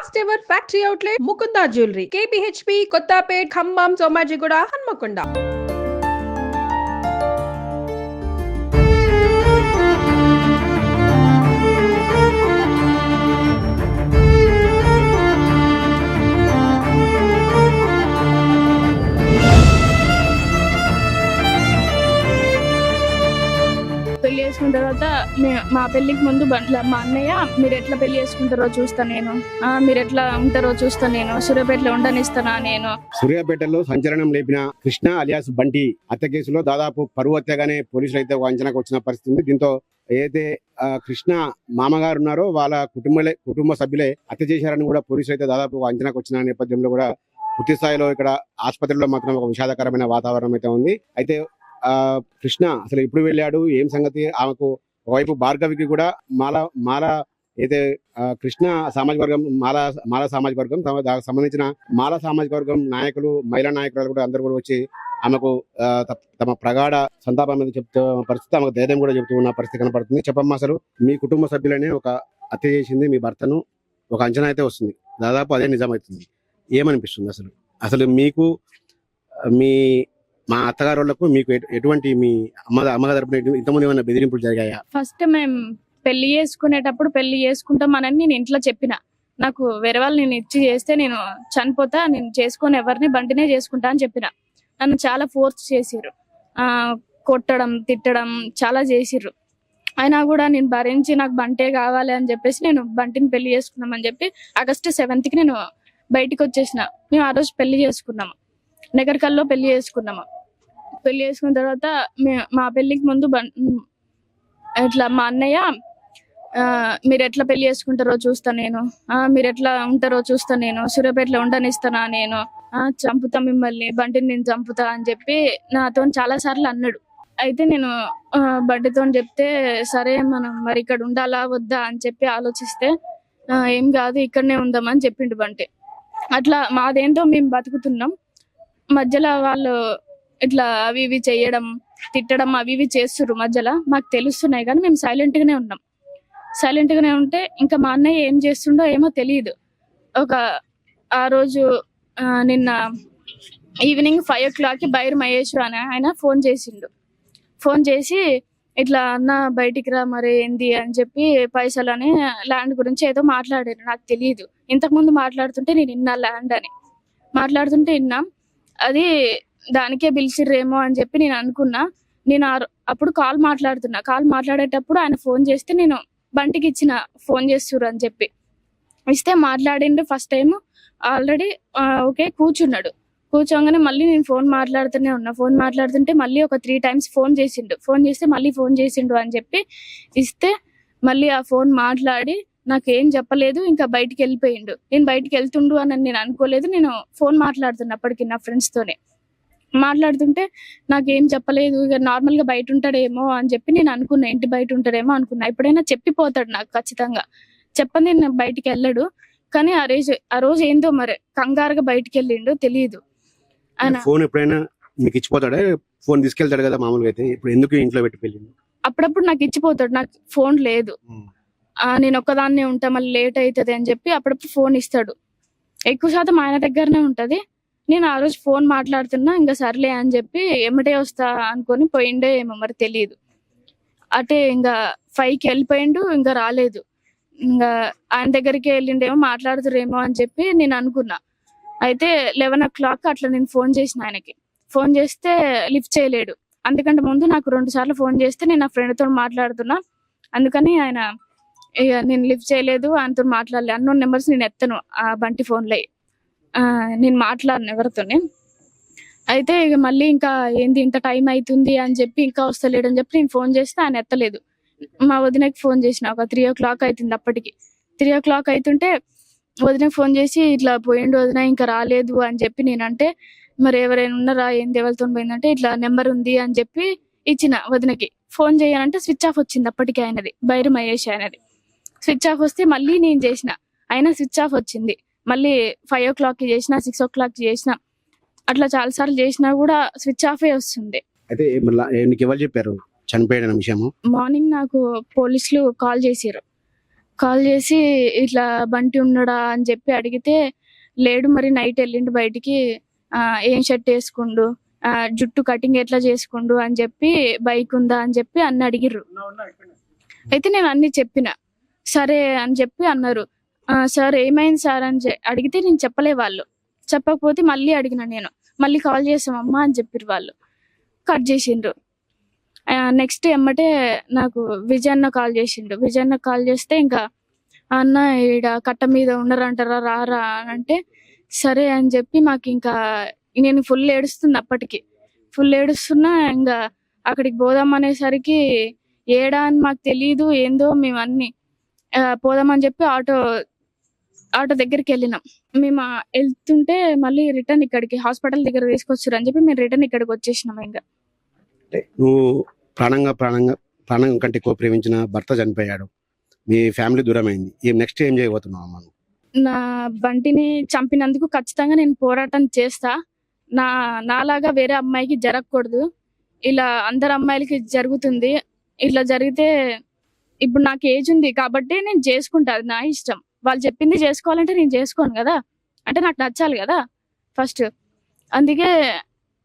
First ever factory outlet Mukunda jewellery KPHP Kothapet Khammam Somajiguda Hanamkonda. పెళ్లి చేసుకున్న తర్వాత మా పెళ్లికి ముందు మా అన్నయ్య మీరు ఎట్లా పెళ్లి చేసుకుంటారో చూస్తా నేను, మీరు ఎట్లా ఉంటారో చూస్తా నేను, సూర్యాపేటలో ఉండనిస్తానా నేను. సూర్యాపేటలో సంచలనం లేపిన కృష్ణ అలియాస్ బంటి హత్య కేసులో దాదాపు పరువు హత్యగానే పోలీసులు అయితే ఒక అంచనాకు వచ్చిన పరిస్థితి ఉంది. దీంతో ఏదైతే కృష్ణ మామగారు ఉన్నారో వాళ్ళ కుటుంబ సభ్యులే హత్య చేశారని కూడా పోలీసులు అయితే దాదాపు ఒక అంచనాకు వచ్చిన నేపథ్యంలో కూడా పూర్తి స్థాయిలో ఇక్కడ ఆసుపత్రిలో మాత్రం ఒక విషాదకరమైన వాతావరణం అయితే ఉంది. అయితే కృష్ణ అసలు ఎప్పుడు వెళ్ళాడు, ఏం సంగతి, ఆమెకు ఒకవైపు భార్గవికి కూడా మాల అయితే కృష్ణ సామాజిక వర్గం మాల సామాజిక వర్గం దానికి సంబంధించిన మాల సామాజిక వర్గం నాయకులు, మహిళా నాయకులు కూడా అందరూ కూడా వచ్చి ఆమెకు తమ ప్రగాఢ సంతాపం మీద చెప్తూ పరిస్థితి, ఆమెకు ధైర్యం కూడా చెబుతూ ఉన్న పరిస్థితి కనపడుతుంది. చెప్పమ్మా, అసలు మీ కుటుంబ సభ్యులనే ఒక హత్య చేసింది మీ భర్తను ఒక అంచనా అయితే వస్తుంది, దాదాపు అదే నిజమవుతుంది. ఏమనిపిస్తుంది అసలు మీకు మా అత్తగారు వాళ్ళకు మీకు ఎటువంటి మీ అమ్మగారు తరపున ఇంతకుముందు ఏమైనా బెదిరింపులు జరిగాయా? ఫస్ట్ మేము పెళ్లి చేసుకునేటప్పుడు పెళ్లి చేసుకుంటామని నేను ఇంట్లో చెప్పిన, నాకు వేరే వాళ్ళు నేను ఇచ్చి చేస్తే నేను చనిపోతా, నేను చేసుకొని ఎవరిని బంటినే చేసుకుంటా అని చెప్పిన. నన్ను చాలా ఫోర్స్ చేసిర్రు, కొట్టడం తిట్టడం చాలా చేసిర్రు. అయినా కూడా నేను భరించి నాకు బంటే కావాలి అని చెప్పేసి నేను బంటిని పెళ్లి చేసుకున్నామని చెప్పి ఆగస్టు 7th నేను బయటికి వచ్చేసిన. మేము ఆ రోజు పెళ్లి చేసుకున్నాము, నగర్కల్లో పెళ్లి చేసుకున్నాము. పెళ్లి చేసుకున్న తర్వాత మా పెళ్లికి ముందు ఇట్లా మా అన్నయ్య మీరు ఎట్లా పెళ్లి చేసుకుంటారో చూస్తా నేను, మీరు ఎట్లా ఉంటారో చూస్తా నేను, సూర్యాపేటలో ఉండనిస్తానా నేను, చంపుతా మిమ్మల్ని, బంటిని నేను చంపుతా అని చెప్పి నాతో చాలా సార్లు అన్నాడు. అయితే నేను బంటితో చెప్తే సరే మనం మరి ఇక్కడ ఉండాలా వద్దా అని చెప్పి ఆలోచిస్తే ఏం కాదు ఇక్కడనే ఉందామని చెప్పిండు బంటి. అట్లా మాదేంటో మేము బతుకుతున్నాం, మధ్యలో వాళ్ళు ఇట్లా అవి ఇవి చేయడం తిట్టడం అవి ఇవి చేస్తుర్రు, మధ్యలో మాకు తెలుస్తున్నాయి కానీ మేము సైలెంట్ గానే ఉన్నాం. సైలెంట్ గానే ఉంటే ఇంకా మా అన్నయ్య ఏం చేస్తుండో ఏమో తెలియదు. ఆ రోజు నిన్న ఈవినింగ్ 5 o'clock బైర్ మహేష్ అని ఆయన ఫోన్ చేసిండు. ఫోన్ చేసి ఇట్లా అన్న బయటికి రా మరి ఏంది అని చెప్పి పైసలు అని ల్యాండ్ గురించి ఏదో మాట్లాడారు, నాకు తెలియదు. ఇంతకు ముందు మాట్లాడుతుంటే నేను విన్నా, ల్యాండ్ అని మాట్లాడుతుంటే విన్నా, అది దానికే పిలిచిర్రేమో అని చెప్పి నేను అనుకున్నా. నేను అప్పుడు కాల్ మాట్లాడేటప్పుడు ఆయన ఫోన్ చేస్తే నేను బంటికి ఇచ్చిన, ఫోన్ చేస్తుర్రు అని చెప్పి ఇస్తే మాట్లాడిండు. ఫస్ట్ టైం ఆల్రెడీ ఓకే కూర్చున్నాడు. కూర్చోగానే మళ్ళీ నేను ఫోన్ మాట్లాడుతుంటే మళ్ళీ ఒక 3 times ఫోన్ చేసిండు. ఫోన్ చేస్తే మళ్ళీ ఫోన్ చేసిండు అని చెప్పి ఇస్తే మళ్ళీ ఆ ఫోన్ మాట్లాడి నాకేం చెప్పలేదు, ఇంకా బయటికి వెళ్ళిపోయిండు. నేను బయటికి వెళ్తుండు అని నేను అనుకోలేదు. నేను ఫోన్ మాట్లాడుతున్నప్పటికీ నా ఫ్రెండ్స్ తోనే మాట్లాడుతుంటే నాకేం చెప్పలేదు. ఇక నార్మల్ గా బయట ఉంటాడేమో అని చెప్పి నేను అనుకున్నా, ఇంటి బయట ఉంటాడేమో అనుకున్నా. ఎప్పుడైనా చెప్పిపోతాడు నాకు ఖచ్చితంగా, చెప్పండి నేను బయటికి వెళ్ళడు. కానీ ఆ రోజు ఏందో మరి కంగారుగా బయటికి వెళ్ళిండు, తెలియదు. ఆయన ఫోన్ ఎప్పుడైనా మీకు ఇచ్చిపోతాడా? ఫోన్ తీసుకెళ్తాడు కదా మామూలుగా, అయితే ఇప్పుడు ఎందుకు ఇంట్లో పెట్టి వెళ్ళిండు? అప్పుడప్పుడు నాకు ఇచ్చిపోతాడు, నాకు ఫోన్ లేదు, నేను ఒక్కదాన్నే ఉంటా మళ్ళీ లేట్ అవుతుంది అని చెప్పి అప్పుడప్పుడు ఫోన్ ఇస్తాడు. ఎక్కువ శాతం ఆయన దగ్గరనే ఉంటది. నేను ఆ రోజు ఫోన్ మాట్లాడుతున్నా, ఇంకా సర్లే అని చెప్పి ఎమ్మటే వస్తా అనుకొని పోయిండే ఏమో మరి తెలియదు. అటే ఇంకా 5కి వెళ్ళిపోయిండు, ఇంకా రాలేదు. ఇంకా ఆయన దగ్గరికి వెళ్ళిండేమో మాట్లాడుతురేమో అని చెప్పి నేను అనుకున్నా. అయితే 11 o'clock అట్లా నేను ఫోన్ చేసిన ఆయనకి. ఫోన్ చేస్తే లిఫ్ట్ చేయలేడు. అందుకంటే ముందు నాకు 2 సార్లు ఫోన్ చేస్తే నేను నా ఫ్రెండ్తో మాట్లాడుతున్నా, అందుకని ఆయన ఇక నేను లిఫ్ట్ చేయలేదు, ఆయనతో మాట్లాడలేదు. అన్నోన్ నెంబర్స్ నేను ఎత్తను ఆ బంటి ఫోన్లో, నేను మాట్లాడను ఎవరితోనే. అయితే ఇక మళ్ళీ ఇంకా ఏంది ఇంత టైం అవుతుంది అని చెప్పి ఇంకా వస్తలేడు అని చెప్పి నేను ఫోన్ చేస్తే ఆయన ఎత్తలేదు. మా వదినకి ఫోన్ చేసిన, ఒక 3 o'clock అవుతుంది. అప్పటికి 3 o'clock అవుతుంటే వదినకి ఫోన్ చేసి ఇట్లా పోయిండు వదిన, ఇంకా రాలేదు అని చెప్పి నేనంటే మరి ఎవరైనా ఉన్నారా ఏంది ఎవరితో పోయిందంటే ఇట్లా నెంబర్ ఉంది అని చెప్పి ఇచ్చిన వదినకి. ఫోన్ చేయాలంటే స్విచ్ ఆఫ్ వచ్చింది అప్పటికి ఆయనది, బైర్ మహేష్ ఆయనది. స్విచ్ ఆఫ్ వస్తే మళ్ళీ నేను చేసిన, అయినా స్విచ్ ఆఫ్ వచ్చింది. మళ్ళీ 5 o'clock చేసిన, 6 o'clock చేసిన, అట్లా చాలా సార్లు చేసినా కూడా స్విచ్ ఆఫే వస్తుంది. అయితే నీకు ఎవరు చెప్పారు చనిపోయాడన్న విషయము? మార్నింగ్ నాకు పోలీసులు కాల్ చేసారు. కాల్ చేసి ఇట్లా బంటి ఉన్నాడా అని చెప్పి అడిగితే లేడు, మరి నైట్ వెళ్ళిండు బయటికి, ఏం షర్ట్ వేసుకుండు, జుట్టు కటింగ్ ఎట్లా చేసుకుండు అని చెప్పి, బైక్ ఉందా అని చెప్పి అన్ని అడిగిర్రు. అయితే నేను అన్ని చెప్పిన. సరే అని చెప్పి అన్నారు. సార్ ఏమైంది సార్ అని అడిగితే నేను చెప్పలే. వాళ్ళు చెప్పకపోతే మళ్ళీ అడిగిన నేను. మళ్ళీ కాల్ చేసామమ్మా అని చెప్పిర్రు. వాళ్ళు కట్ చేసిండ్రు. నెక్స్ట్ ఎమ్మటే నాకు విజయన్న కాల్ చేసిండు. విజయన్న కాల్ చేస్తే ఇంకా అన్న ఈడ కట్ట మీద ఉండరంటారా రారా అని అంటే సరే అని చెప్పి మాకు ఇంకా నేను ఫుల్ ఏడుస్తుంది. అప్పటికి ఫుల్ ఏడుస్తున్నా. ఇంకా అక్కడికి పోదాం అనేసరికి ఏడా అని మాకు తెలియదు. ఏందో మేము అన్ని పోదామని చెప్పి ఆటో దగ్గరికి వెళ్ళినాం. మేము వెళ్తుంటే మళ్ళీ రిటర్న్ ఇక్కడికి హాస్పిటల్ దగ్గర తీసుకొచ్చారు అని చెప్పి మేము రిటర్న్ ఇక్కడికి వచ్చేసినాం. ఇంకా నువ్వు ప్రాణం కంటే ఎక్కువ ప్రేమించిన భర్త చనిపోయాడు, మీ ఫ్యామిలీ దూరమైంది, నెక్స్ట్ ఏం చేయబోతున్నావు అమ్మ? నా బంటిని చంపినందుకు ఖచ్చితంగా నేను పోరాటం చేస్తా. నాలాగా వేరే అమ్మాయికి జరగకూడదు. ఇలా అందరు అమ్మాయిలకి జరుగుతుంది. ఇట్లా జరిగితే ఇప్పుడు నాకు ఏజ్ ఉంది కాబట్టి నేను చేసుకుంటా, అది నా ఇష్టం. వాళ్ళు చెప్పింది చేసుకోవాలంటే నేను చేసుకోను కదా, అంటే నాకు నచ్చాలి కదా ఫస్ట్. అందుకే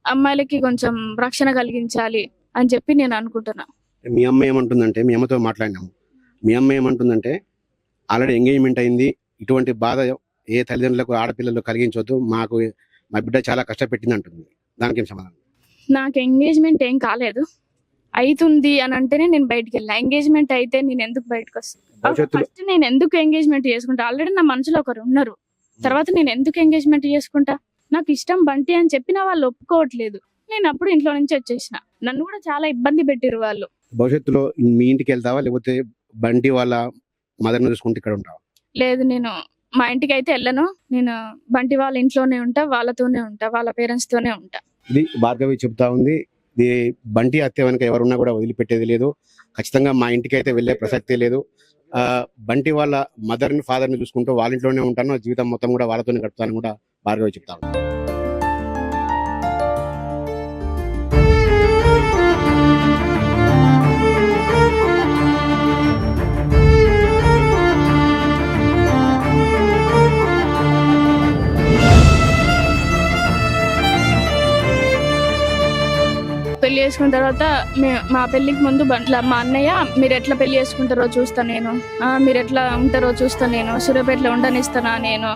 అమ్మాయిలకి కొంచెం రక్షణ కలిగించాలి అని చెప్పి నేను అనుకుంటున్నా. మీ అమ్మ ఏమంటుందంటే, మీ అమ్మతో మాట్లాడినాము, మీ అమ్మ ఏమంటుందంటే ఆల్రెడీ ఎంగేజ్మెంట్ అయింది, ఇటువంటి బాధ ఏ తల్లిదండ్రులకు ఆడపిల్లలు కలిగించవద్దు, మా బిడ్డ చాలా కష్టపెట్టింది అంటుంది. దానికి ఏం సమాధానం? నాకు ఎంగేజ్మెంట్ ఏం కాలేదు, అవుతుంది అని అంటేనే నేను బయటకు వెళ్ళా. ఎంగేజ్మెంట్ అయితే నేను ఎందుకు బయటకు వస్తాను? ఫస్ట్ నేను ఎందుకు ఎంగేజ్మెంట్ చేసుకుంటా? ఆల్రెడీ నా మనసులో ఒకరు ఉన్నారు. తర్వాత నేను ఎందుకు ఎంగేజ్మెంట్ చేసుకుంటా? నాకు ఇష్టం బంటి అని చెప్పిన వాళ్ళు ఒప్పుకోవట్లేదు. నేను అప్పుడు ఇంట్లో నుంచి వచ్చేసిన. నన్ను కూడా చాలా ఇబ్బంది పెట్టిరు వాళ్ళు. భవిష్యత్తులో మీ ఇంటికి వెళ్తావా, లేకపోతే బంటి వాళ్ళ మదర్ని చూసుకుంటే ఇక్కడ ఉంటావా? లేదు, నేను మా ఇంటికి అయితే వెళ్ళను. నేను బంటి వాళ్ళ ఇంట్లోనే ఉంటా, వాళ్ళతోనే ఉంటా, వాళ్ళ పేరెంట్స్ తోనే ఉంటా. ఇది భార్గవి చెప్తా ఉంది. ఇది బంటి హత్య వెనుక ఎవరున్నా కూడా వదిలిపెట్టేది లేదు, ఖచ్చితంగా మా ఇంటికి అయితే వెళ్ళే ప్రసక్తే లేదు. బంటి వాళ్ళ మదర్ని ఫాదర్ని చూసుకుంటూ వాళ్ళ ఇంట్లోనే ఉంటాను, జీవితం మొత్తం కూడా వాళ్ళతోనే గడుపుతాను కూడా భార్గవి చెప్తా ఉంది. పెళ్లి చేసుకున్న తర్వాత మా పెళ్లికి ముందు మా అన్నయ్య మీరు ఎట్లా పెళ్లి చేసుకుంటారో చూస్తా నేను, మీరు ఎట్లా ఉంటారో చూస్తా నేను, సూర్యాపేటలో ఉండనిస్తానా నేను,